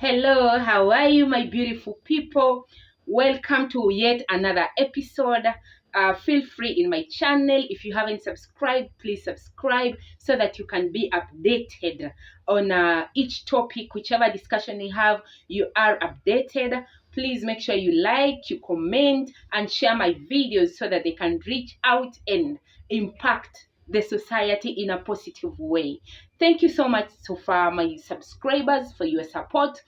Hello, how are you, my beautiful people? Welcome to yet another episode. Feel free in my channel. If you haven't subscribed, please subscribe so that you can be updated on each topic, whichever discussion we have, you are updated. Please make sure you like, you comment, and share my videos so that they can reach out and impact the society in a positive way. Thank you so much so far, my subscribers, for your support.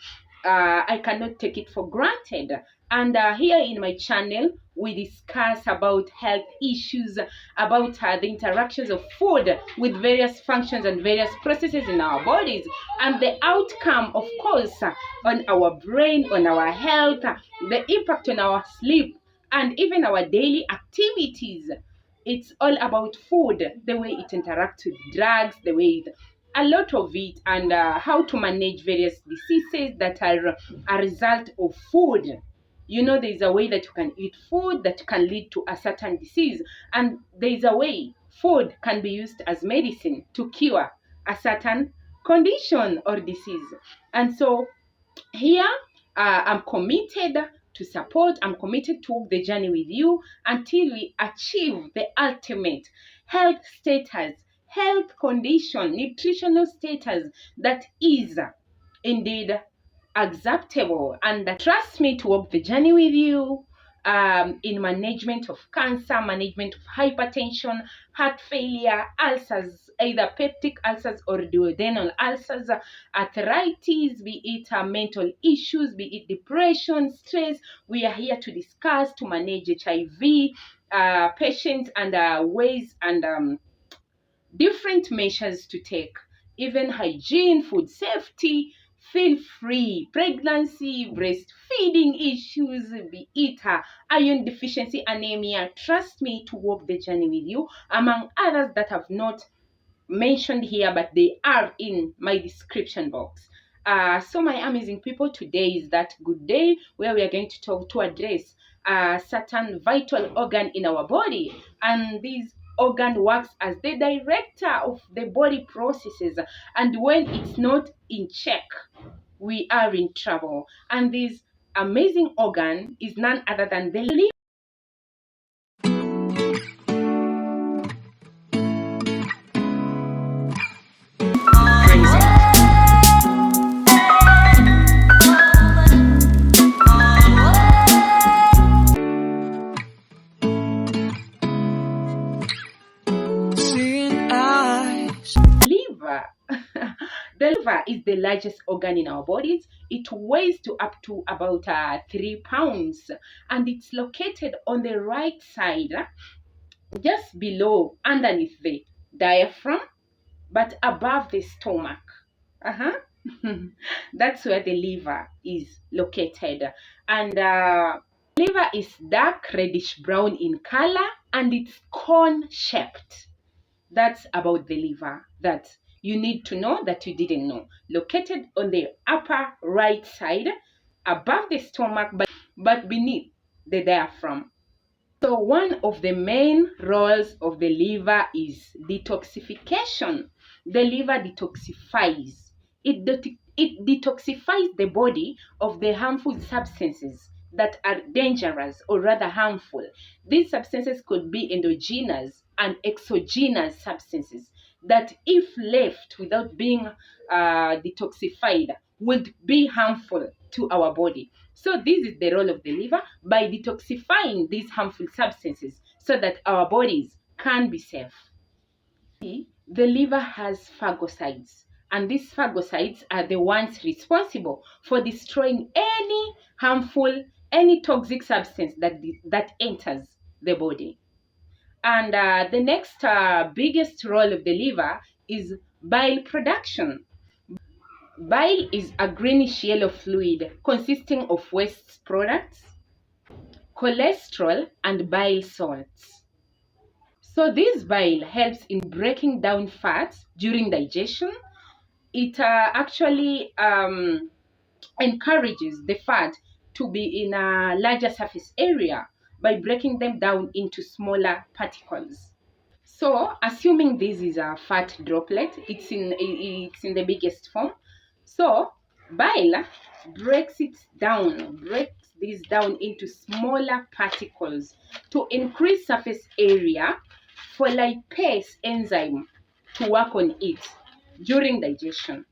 I cannot take it for granted. And here in my channel, we discuss about health issues, about the interactions of food with various functions and various processes in our bodies, and the outcome, of course, on our brain, on our health, the impact on our sleep, and even our daily activities. It's all about food, the way it interacts with drugs, the way a lot of it, and how to manage various diseases that are a result of food. You know, there's a way that you can eat food that can lead to a certain disease, and there's a way food can be used as medicine to cure a certain condition or disease. And so here, I'm committed to support, I'm committed to walk the journey with you until we achieve the ultimate health status, health condition, nutritional status that is indeed acceptable. And trust me to walk the journey with you in management of cancer, management of hypertension, heart failure, ulcers, either peptic ulcers or duodenal ulcers, arthritis, be it mental issues, be it depression, stress. We are here to discuss, to manage HIV patients, and ways and different measures to take, even hygiene, food safety. Feel free, pregnancy, breastfeeding issues, be it iron deficiency, anemia. Trust me to walk the journey with you, among others that have not mentioned here, but they are in my description box. So my amazing people, today is that good day where we are going to talk to address a certain vital organ in our body, and this organ works as the director of the body processes, and when it's not in check, we are in trouble. And this amazing organ is none other than the liver. The liver is the largest organ in our bodies. It weighs to up to about 3 pounds, and it's located on the right side, just below, underneath the diaphragm, but above the stomach. That's where the liver is located. And liver is dark reddish brown in color, and it's cone shaped. That's about the liver that you need to know that you didn't know. Located on the upper right side, above the stomach, but beneath the diaphragm. So one of the main roles of the liver is detoxification. The liver detoxifies. It detoxifies the body of the harmful substances that are dangerous or rather harmful. These substances could be endogenous and exogenous substances that, if left without being detoxified, would be harmful to our body. So this is the role of the liver, by detoxifying these harmful substances so that our bodies can be safe. The liver has phagocytes, and these phagocytes are the ones responsible for destroying any harmful, any toxic substance that enters the body. And the next biggest role of the liver is bile production. Bile is a greenish yellow fluid consisting of waste products, cholesterol, and bile salts. So this bile helps in breaking down fats during digestion. It actually encourages the fat to be in a larger surface area by breaking them down into smaller particles. So, assuming this is a fat droplet, it's in the biggest form. So, bile breaks these down into smaller particles to increase surface area for lipase enzyme to work on it during digestion.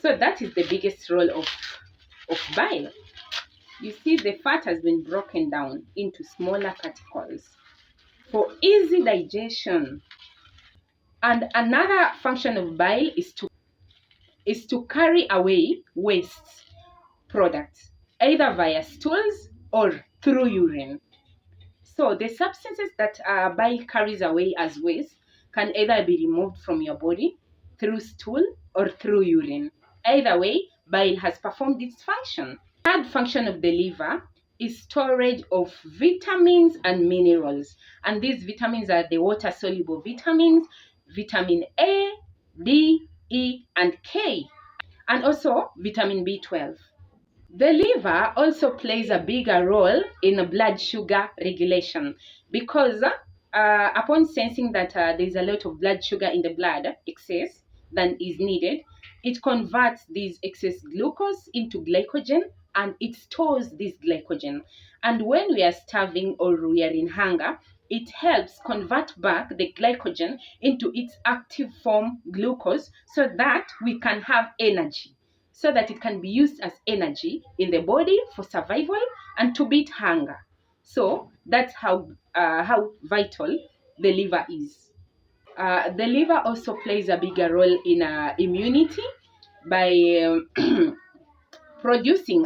So that is the biggest role of bile. You see, the fat has been broken down into smaller particles for easy digestion. And another function of bile is to carry away waste products, either via stools or through urine. So the substances that bile carries away as waste can either be removed from your body through stool or through urine. Either way, bile has performed its function. Third function of the liver is storage of vitamins and minerals. And these vitamins are the water-soluble vitamins, vitamin A, D, E, and K, and also vitamin B12. The liver also plays a bigger role in blood sugar regulation because upon sensing that there's a lot of blood sugar in the blood, excess than is needed, it converts these excess glucose into glycogen and it stores this glycogen. And when we are starving or we are in hunger, it helps convert back the glycogen into its active form, glucose, so that we can have energy, so that it can be used as energy in the body for survival and to beat hunger. So that's how vital the liver is. The liver also plays a bigger role in immunity by producing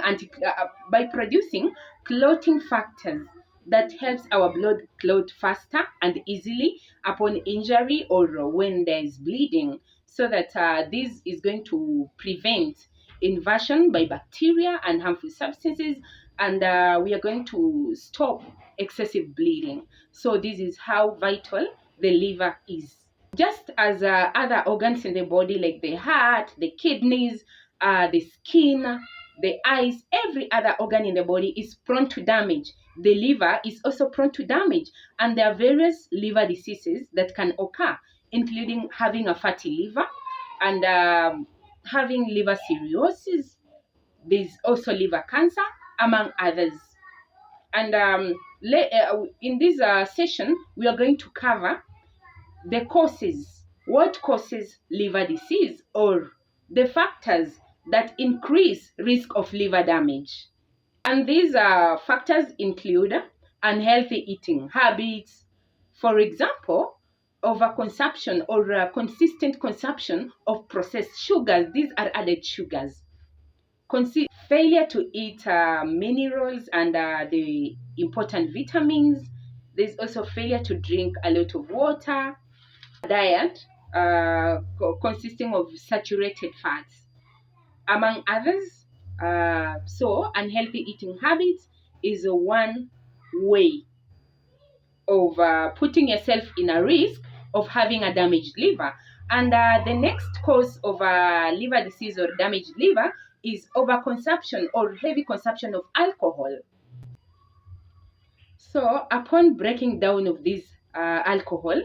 clotting factors that helps our blood clot faster and easily upon injury or when there is bleeding, so that this is going to prevent invasion by bacteria and harmful substances, and we are going to stop excessive bleeding. So this is how vital the liver is. Just as other organs in the body like the heart, the kidneys, the skin, the eyes, every other organ in the body is prone to damage. The liver is also prone to damage, and there are various liver diseases that can occur, including having a fatty liver and having liver cirrhosis. There's also liver cancer, among others. And in this session, we are going to cover the causes. What causes liver disease, or the factors that increase risk of liver damage. And these factors include unhealthy eating habits, for example, overconsumption or consistent consumption of processed sugars. These are added sugars. Failure to eat minerals and the important vitamins. There's also failure to drink a lot of water. Diet consisting of saturated fats, among others. So unhealthy eating habits is one way of putting yourself in a risk of having a damaged liver. And the next cause of liver disease or damaged liver is overconsumption or heavy consumption of alcohol. So upon breaking down of this alcohol,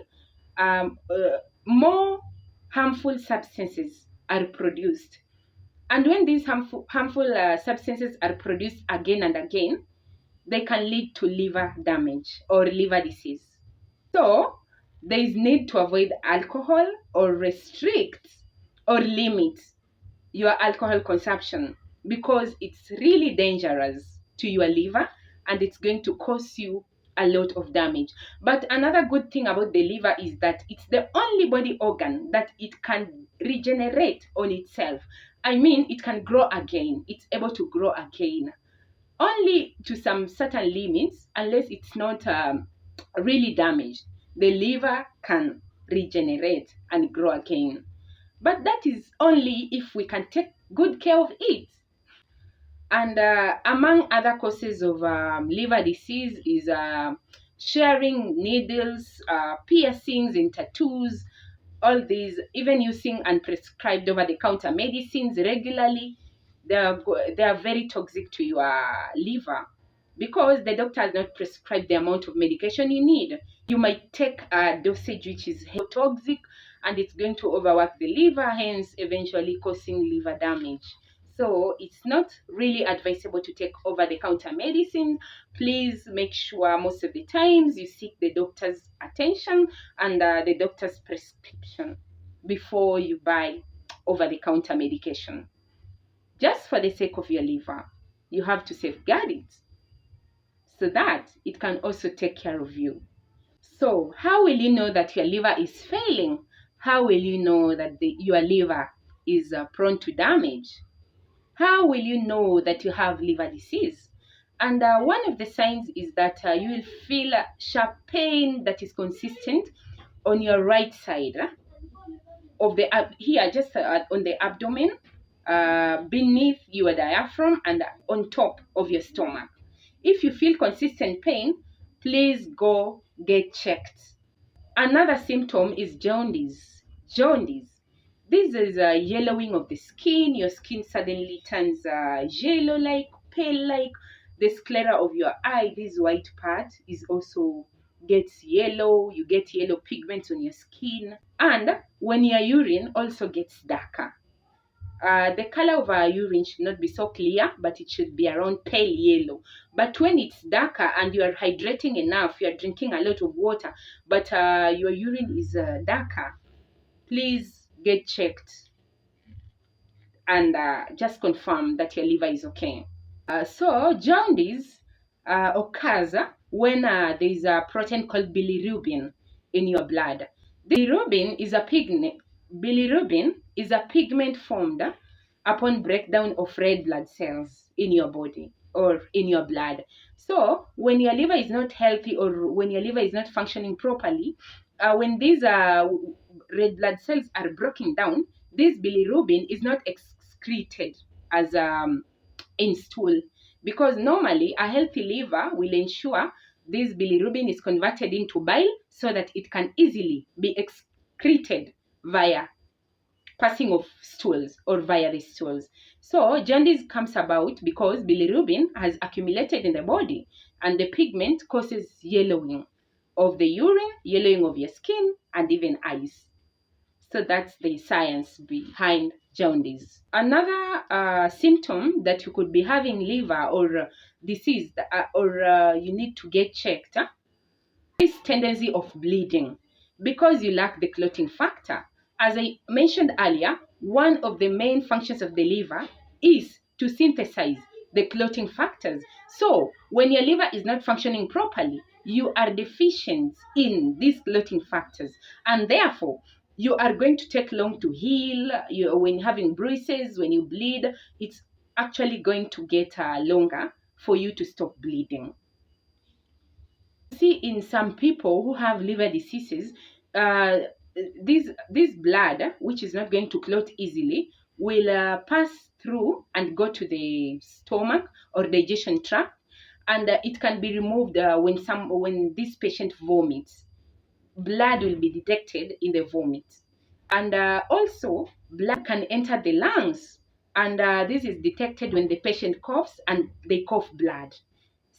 more harmful substances are produced. And when these harmful substances are produced again and again, they can lead to liver damage or liver disease. So there is need to avoid alcohol or restrict or limit your alcohol consumption, because it's really dangerous to your liver and it's going to cause you a lot of damage. But another good thing about the liver is that it's the only body organ that it can regenerate on itself. I mean, it can grow again. It's able to grow again. Only to some certain limits, unless it's not really damaged, the liver can regenerate and grow again. But that is only if we can take good care of it. And among other causes of liver disease is sharing needles, piercings in tattoos, all these, even using unprescribed over-the-counter medicines regularly. They are very toxic to your liver, because the doctor has not prescribed the amount of medication you need. You might take a dosage which is toxic, and it's going to overwork the liver, hence eventually causing liver damage. So it's not really advisable to take over-the-counter medicine. Please make sure most of the times you seek the doctor's attention and the doctor's prescription before you buy over-the-counter medication. Just for the sake of your liver, you have to safeguard it so that it can also take care of you. So how will you know that your liver is failing? How will you know that your liver is prone to damage? How will you know that you have liver disease? And one of the signs is that you will feel sharp pain that is consistent on your right side of the here, just on the abdomen, beneath your diaphragm, and on top of your stomach. If you feel consistent pain, please go get checked. Another symptom is jaundice. Jaundice. This is a yellowing of the skin. Your skin suddenly turns yellow-like, pale-like. The sclera of your eye, this white part, is also gets yellow. You get yellow pigments on your skin. And when your urine also gets darker. The color of our urine should not be so clear, but it should be around pale yellow. But when it's darker and you are hydrating enough, you are drinking a lot of water, but your urine is darker, please get checked and just confirm that your liver is okay. So jaundice occurs when there is a protein called bilirubin in your blood. Bilirubin is a pigment formed upon breakdown of red blood cells in your body or in your blood. So when your liver is not healthy or when your liver is not functioning properly, when these red blood cells are broken down, this bilirubin is not excreted as in stool, because normally a healthy liver will ensure this bilirubin is converted into bile so that it can easily be excreted via passing of stools or via the stools. So jaundice comes about because bilirubin has accumulated in the body and the pigment causes yellowing of the urine, yellowing of your skin, and even eyes. So that's the science behind jaundice. Another symptom that you could be having liver or disease or you need to get checked is tendency of bleeding because you lack the clotting factor. As I mentioned earlier, one of the main functions of the liver is to synthesize the clotting factors. So when your liver is not functioning properly, you are deficient in these clotting factors, and therefore you are going to take long to heal. When having bruises, when you bleed, it's actually going to get longer for you to stop bleeding. See, in some people who have liver diseases, uh, this blood, which is not going to clot easily, will pass through and go to the stomach or digestion tract, and it can be removed when this patient vomits. Blood will be detected in the vomit, and also blood can enter the lungs, and this is detected when the patient coughs and they cough blood.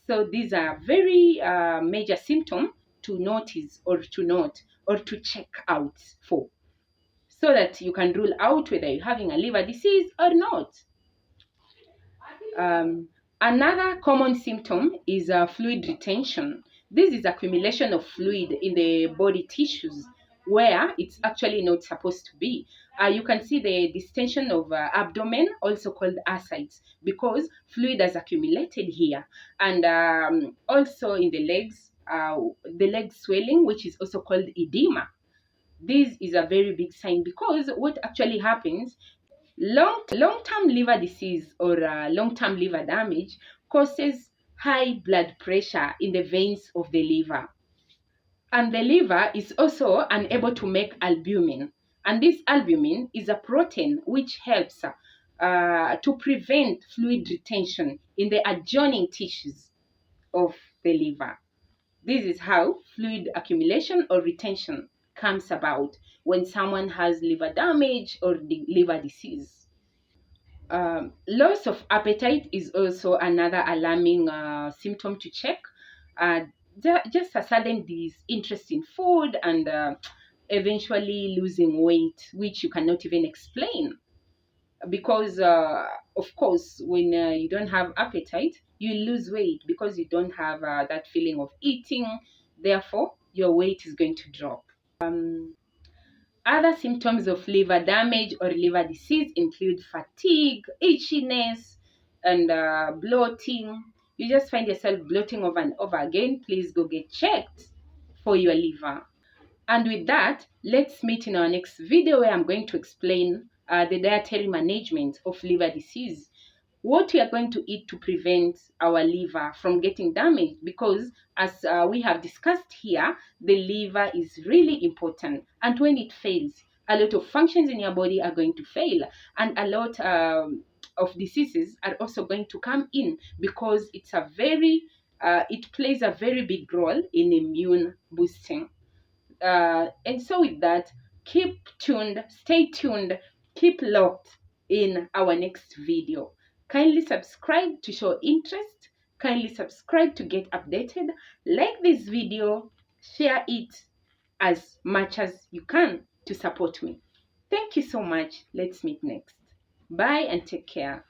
So these are very major symptoms to notice or to note or to check out for, so that you can rule out whether you're having a liver disease or not. Another common symptom is fluid retention. This is accumulation of fluid in the body tissues where it's actually not supposed to be. You can see the distension of abdomen, also called ascites, because fluid has accumulated here. And also in the leg swelling, which is also called edema. This is a very big sign, because what actually happens, long-term liver disease or long-term liver damage causes high blood pressure in the veins of the liver. And the liver is also unable to make albumin. And this albumin is a protein which helps to prevent fluid retention in the adjoining tissues of the liver. This is how fluid accumulation or retention comes about when someone has liver damage or liver disease. Loss of appetite is also another alarming symptom to check. Uh, just a sudden disinterest in food and eventually losing weight, which you cannot even explain. because of course when you don't have appetite, you lose weight because you don't have that feeling of eating. Therefore, your weight is going to drop. Other symptoms of liver damage or liver disease include fatigue, itchiness, and bloating. You just find yourself bloating over and over again. Please go get checked for your liver. And with that, let's meet in our next video where I'm going to explain the dietary management of liver disease. What we are going to eat to prevent our liver from getting damaged, because as we have discussed here, the liver is really important, and when it fails, a lot of functions in your body are going to fail, and a lot of diseases are also going to come in, because it plays a very big role in immune boosting. And so with that, keep tuned, stay tuned, keep locked in our next video. Kindly subscribe to show interest. Kindly subscribe to get updated. Like this video, share it as much as you can to support me. Thank you so much. Let's meet next. Bye and take care.